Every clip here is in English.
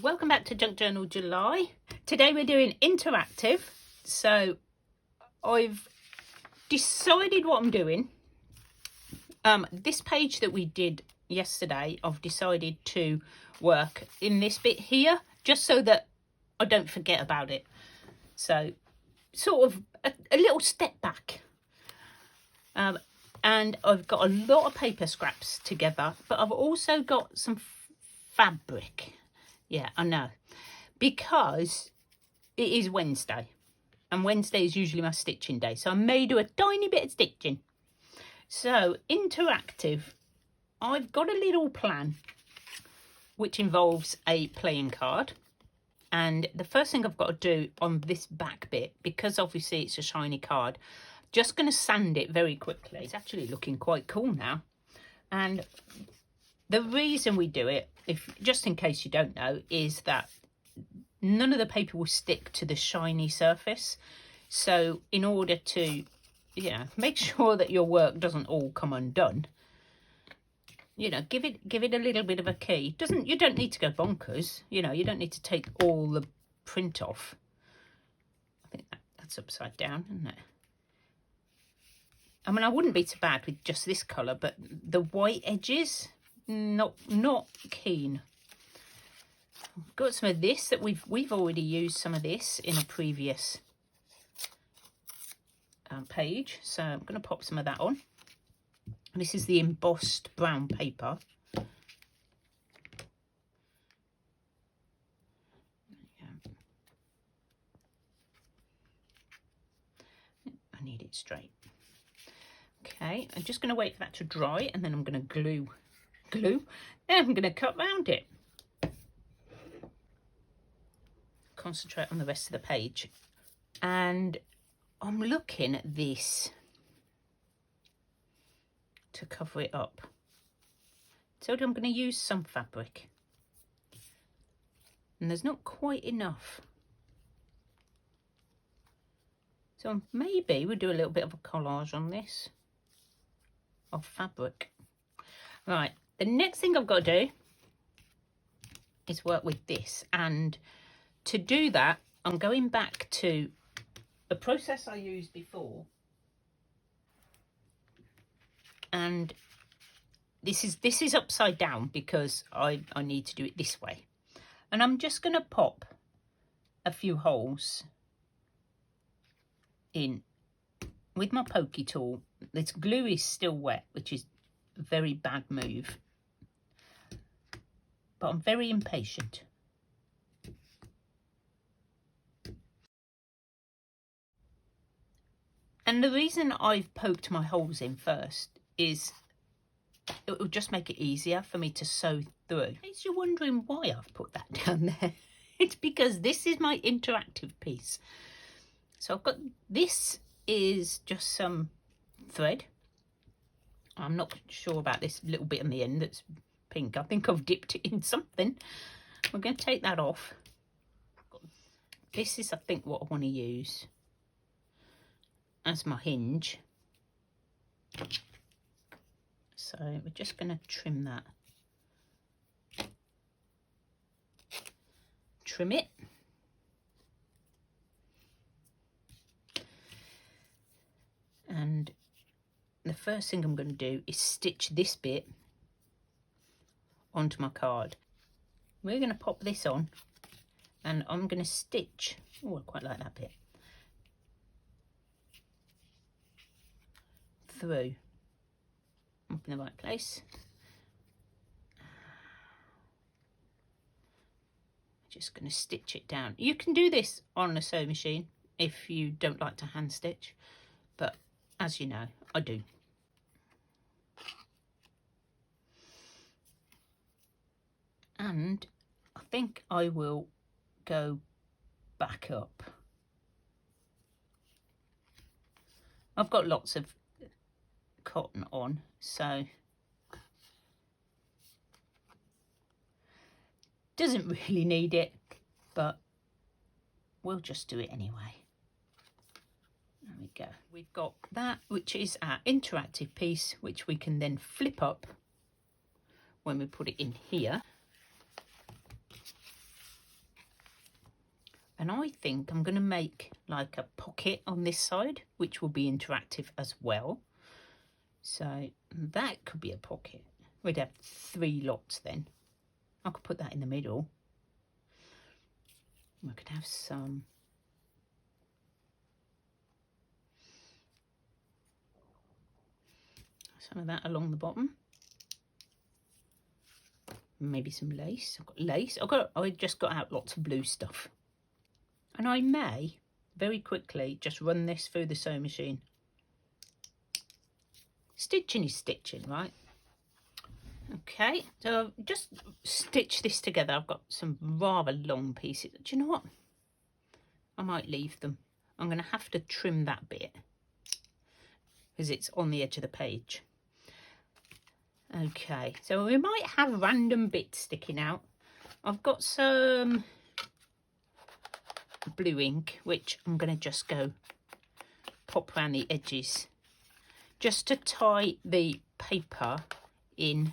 welcome back to Junk Journal July. Today we're doing interactive. So I've decided what I'm doing. This page that we did yesterday, I've decided to work in this bit here, just so that I don't forget about it. So sort of a little step back. And I've got a lot of paper scraps together, but I've also got some fabric. Yeah, I know, because it is Wednesday, and Wednesday is usually my stitching day, so I may do a tiny bit of stitching. So interactive, I've got a little plan which involves a playing card, and the first thing I've got to do on this back bit, because obviously it's a shiny card, just going to sand it very quickly. It's actually looking quite cool now. And the reason we do it, just in case you don't know, is that none of the paper will stick to the shiny surface. So in order to, make sure that your work doesn't all come undone, give it a little bit of a key. You don't need to go bonkers. You don't need to take all the print off. I think that's upside down, isn't it? I mean, I wouldn't be so bad with just this colour, but the white edges, not keen. I've got some of this that we've already used some of this in a previous page, so I'm going to pop some of that on. This is the embossed brown paper. I need it straight. Okay, I'm just going to wait for that to dry, and then I'm going to glue. Then I'm going to cut round it. Concentrate on the rest of the page. And I'm looking at this to cover it up. So I'm going to use some fabric. And there's not quite enough. So maybe we'll do a little bit of a collage on this. Of fabric. Right, the next thing I've got to do is work with this, and to do that I'm going back to the process I used before, and this is upside down because I need to do it this way, and I'm just going to pop a few holes in with my pokey tool. This glue is still wet, which is a very bad move, but I'm very impatient. And the reason I've poked my holes in first is it will just make it easier for me to sew through. In case you're wondering why I've put that down there, it's because this is my interactive piece. So I've got, this is just some thread. I'm not sure about this little bit on the end that's pink. I think I've dipped it in something. We're going to take that off. This is, I think, what I want to use as my hinge. So we're just going to trim that. Trim it. And the first thing I'm going to do is stitch this bit onto my card. We're going to pop this on, and I'm going to stitch. Oh, I quite like that bit. Through. Up in the right place. Just going to stitch it down. You can do this on a sewing machine if you don't like to hand stitch, but as you know, I do. And I think I will go back up. I've got lots of cotton on, so doesn't really need it, but we'll just do it anyway. There we go. We've got that, which is our interactive piece, which we can then flip up when we put it in here. And I think I'm going to make like a pocket on this side, which will be interactive as well. So that could be a pocket. We'd have 3 lots then. I could put that in the middle. We could have some of that along the bottom. Maybe some lace. I've got lace. I just got out lots of blue stuff. And I may very quickly just run this through the sewing machine. Stitching is stitching, right? Okay, so just stitch this together. I've got some rather long pieces. Do you know what? I might leave them. I'm going to have to trim that bit because it's on the edge of the page. Okay, so we might have random bits sticking out. I've got some blue ink, which I'm going to just go pop around the edges just to tie the paper in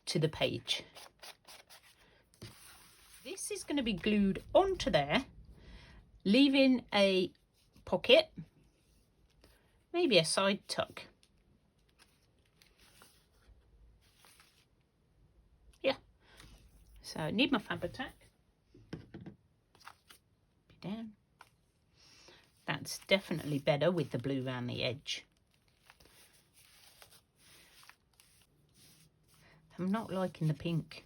to the page. This is going to be glued onto there, leaving a pocket, maybe a side tuck. Yeah, so I need my fabric tack. Down. That's definitely better with the blue around the edge. I'm not liking the pink.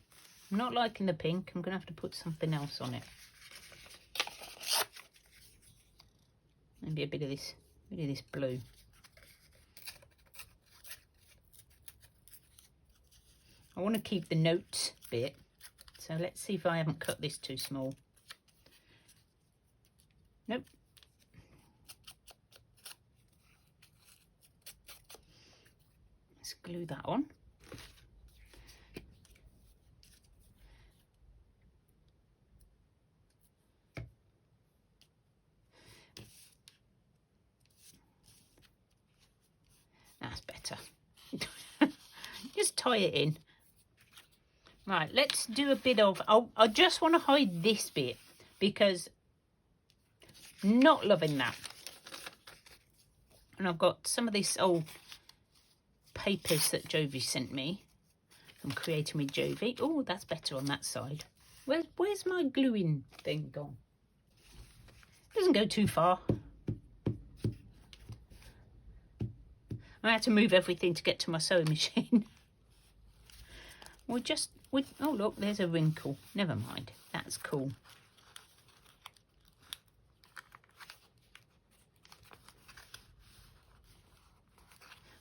I'm not liking the pink. I'm going to have to put something else on it. Maybe a bit of this blue. I want to keep the notes bit. So let's see if I haven't cut this too small. Nope. Let's glue that on. That's better. Just tie it in. Right, let's do a bit of... I just want to hide this bit because not loving that. And I've got some of this old papers that Jovi sent me from Creating with Jovi. Oh, that's better on that side. Where's my gluing thing gone? Doesn't go too far. I had to move everything to get to my sewing machine. Oh look, there's a wrinkle. Never mind, that's cool.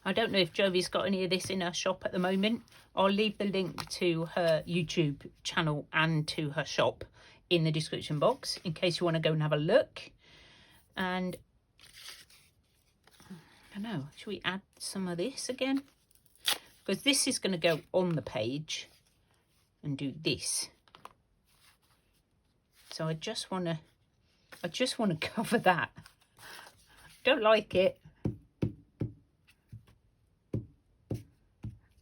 I don't know if Jovi's got any of this in her shop at the moment. I'll leave the link to her YouTube channel and to her shop in the description box in case you want to go and have a look. And I don't know, should we add some of this again? Because this is going to go on the page and do this. So I just want to cover that. Don't like it.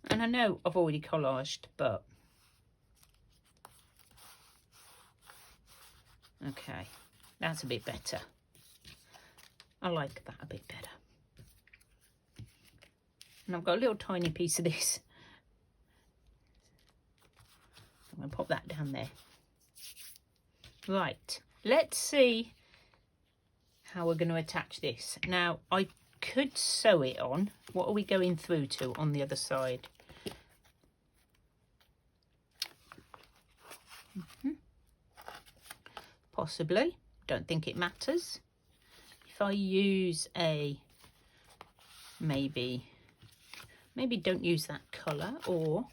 And I know I've already collaged, but okay, that's a bit better. I like that a bit better. And I've got a little tiny piece of this. I'm going to pop that down there. Right, let's see how we're going to attach this. Now, I could sew it on. What are we going through to on the other side? Possibly. Don't think it matters. If I use a maybe don't use that colour, or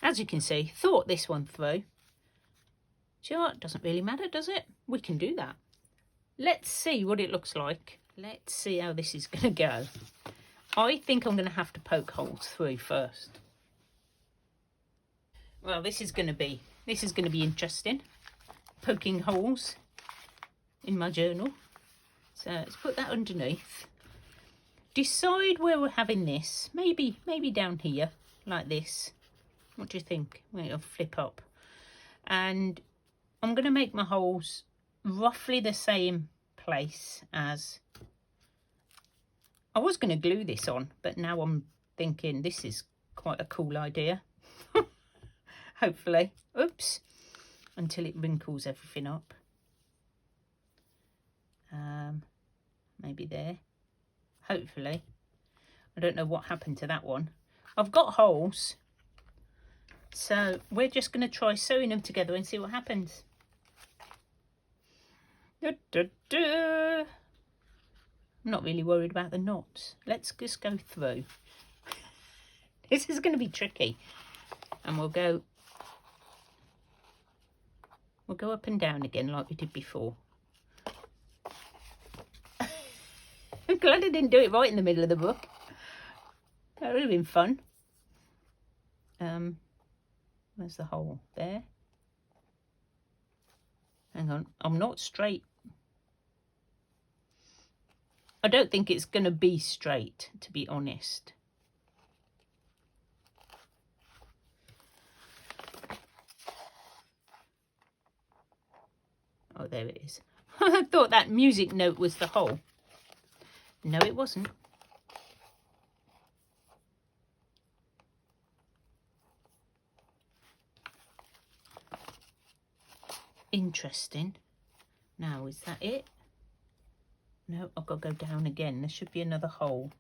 as you can see, thought this one through. Do you know what? It doesn't really matter, does it? We can do that. Let's see what it looks like. Let's see how this is going to go. I think I'm going to have to poke holes through first. Well, this is going to be interesting. Poking holes in my journal. So let's put that underneath. Decide where we're having this. Maybe down here, like this. What do you think? Wait, I'll flip up. And I'm going to make my holes roughly the same place as... I was going to glue this on, but now I'm thinking this is quite a cool idea. Hopefully. Oops. Until it wrinkles everything up. Maybe there. Hopefully. I don't know what happened to that one. I've got holes. So we're just going to try sewing them together and see what happens. Da, da, da. I'm not really worried about the knots. Let's just go through. This is going to be tricky. And we'll go up and down again like we did before. I'm glad I didn't do it right in the middle of the book. That would have been fun. Where's the hole? There. Hang on, I'm not straight. I don't think it's going to be straight, to be honest. Oh, there it is. I thought that music note was the hole. No, it wasn't. Interesting. Now, is that it? No, I've got to go down again. There should be another hole.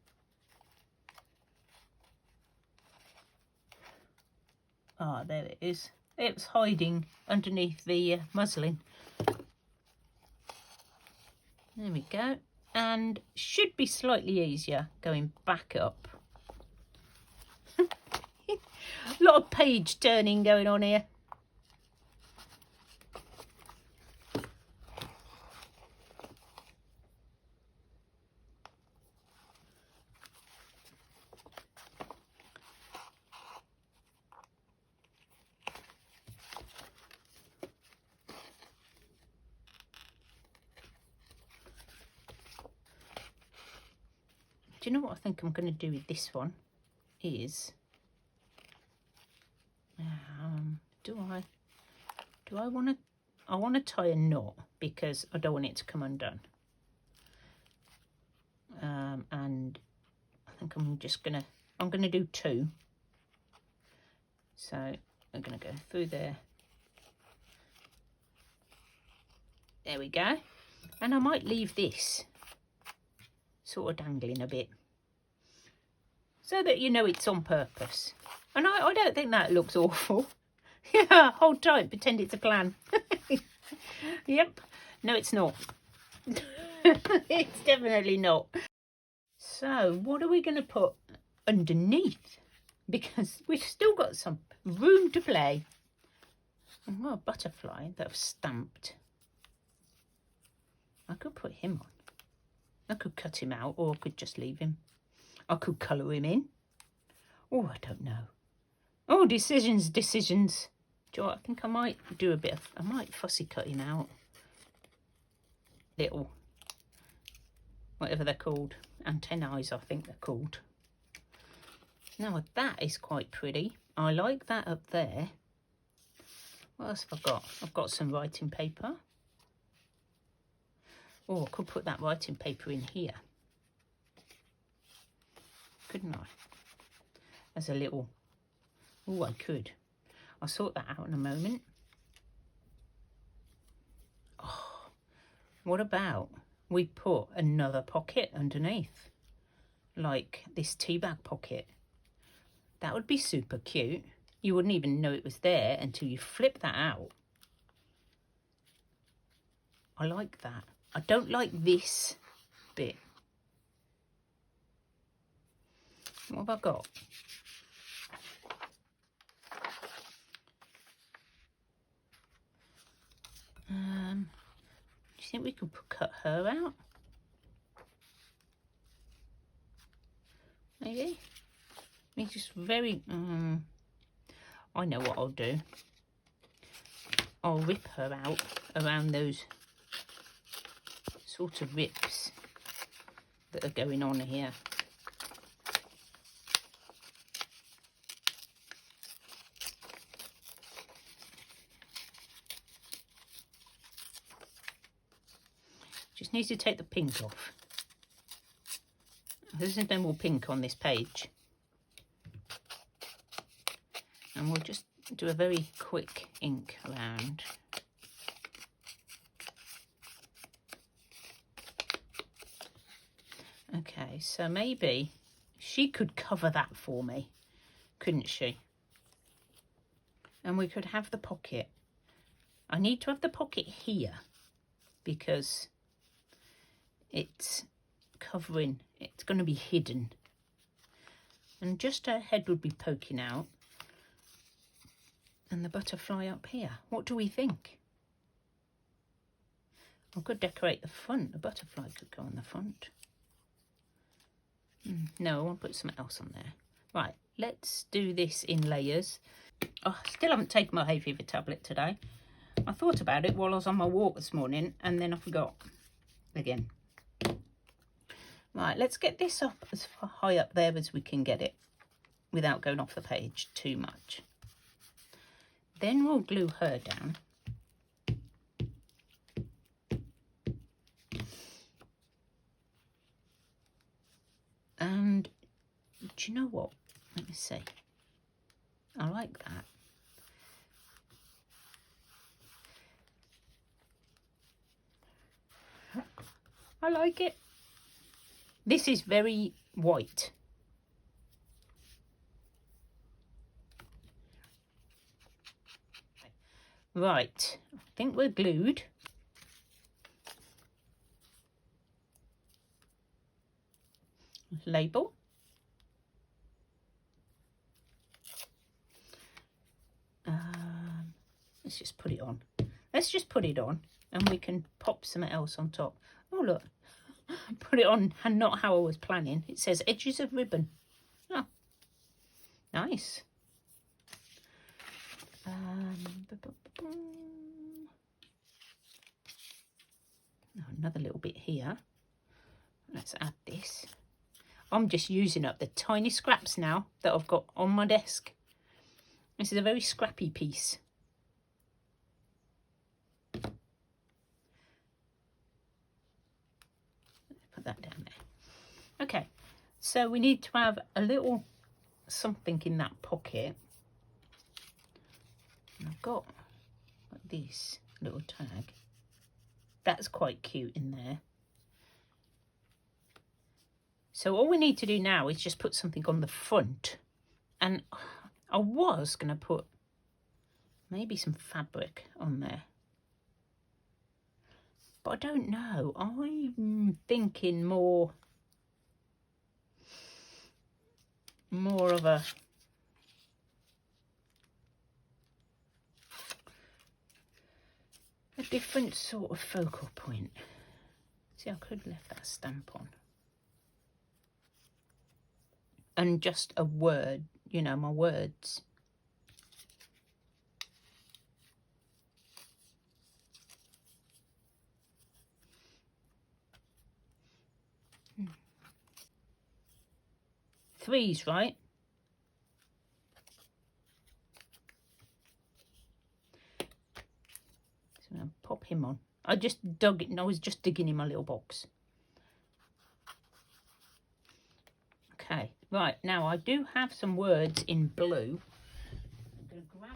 Ah, there it is. It's hiding underneath the muslin. There we go. And should be slightly easier going back up. A lot of page turning going on here. Do you know what I think I'm going to do with this one is, I want to tie a knot because I don't want it to come undone. And I think I'm going to do 2. So I'm going to go through there. There we go. And I might leave this sort of dangling a bit so that you know it's on purpose. And I don't think that looks awful. Yeah, hold tight, pretend it's a plan. Yep. No, it's not. It's definitely not. So what are we going to put underneath? Because we've still got some room to play. I've got a butterfly that I've stamped. I could put him on. I could cut him out, or I could just leave him. I could colour him in. Oh, I don't know. Oh, decisions. Do you know what? I think I might do a bit of... I might fussy cut him out. Little... whatever they're called. Antennae, I think they're called. Now, that is quite pretty. I like that up there. What else have I got? I've got some writing paper. Oh, I could put that writing paper in here. Couldn't I? As a little... Oh, I could. I'll sort that out in a moment. Oh, what about we put another pocket underneath? Like this tea bag pocket. That would be super cute. You wouldn't even know it was there until you flip that out. I like that. I don't like this bit. What have I got? Do you think we could cut her out? Maybe? Me just very... I know what I'll do. I'll rip her out around those sort of rips that are going on here. Just need to take the pink off. There's no more pink on this page. And we'll just do a very quick ink around. Okay, so maybe she could cover that for me, couldn't she? And we could have the pocket. I need to have the pocket here because it's covering, it's going to be hidden. And just her head would be poking out. And the butterfly up here. What do we think? I could decorate the front. The butterfly could go on the front. No, I want to put something else on there. Right, let's do this in layers. Oh, I still haven't taken my hay fever tablet today. I thought about it while I was on my walk this morning and then I forgot again. Right, let's get this up as far high up there as we can get it without going off the page too much. Then we'll glue her down. And do you know what? Let me see. I like that. I like it. This is very white. Right, I think we're glued. Label. Let's just put it on. Let's just put it on and we can pop something else on top. Oh, look. Put it on and not how I was planning. It says edges of ribbon. Oh, nice. Another little bit here. Let's add this. I'm just using up the tiny scraps now that I've got on my desk. This is a very scrappy piece. Put that down there. Okay, so we need to have a little something in that pocket. And I've got like this little tag. That's quite cute in there. So all we need to do now is just put something on the front. And I was going to put maybe some fabric on there. But I don't know. I'm thinking more of a different sort of focal point. See, I could have left that stamp on. And just a word, you know, my words. Threes, right? So I'll pop him on. I just dug it and I was just digging in my little box. Okay, right, now I do have some words in blue. I'm going to grab...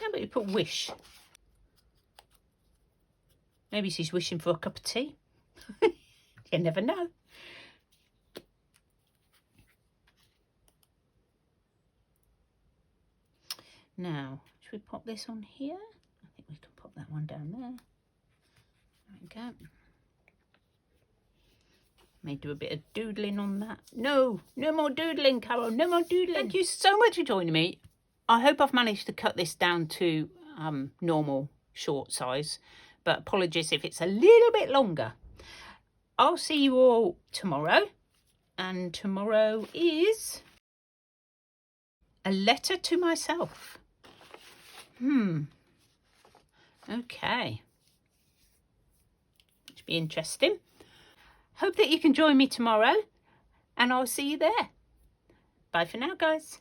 How about you put wish? Maybe she's wishing for a cup of tea. You never know. Now, should we pop this on here? I think we can pop that one down there. There we go. May do a bit of doodling on that. No, no more doodling, Carol. No more doodling. Thank you so much for joining me. I hope I've managed to cut this down to normal short size. But apologies if it's a little bit longer. I'll see you all tomorrow. And tomorrow is a letter to myself. Okay. Should be interesting. Hope that you can join me tomorrow, and I'll see you there. Bye for now, guys.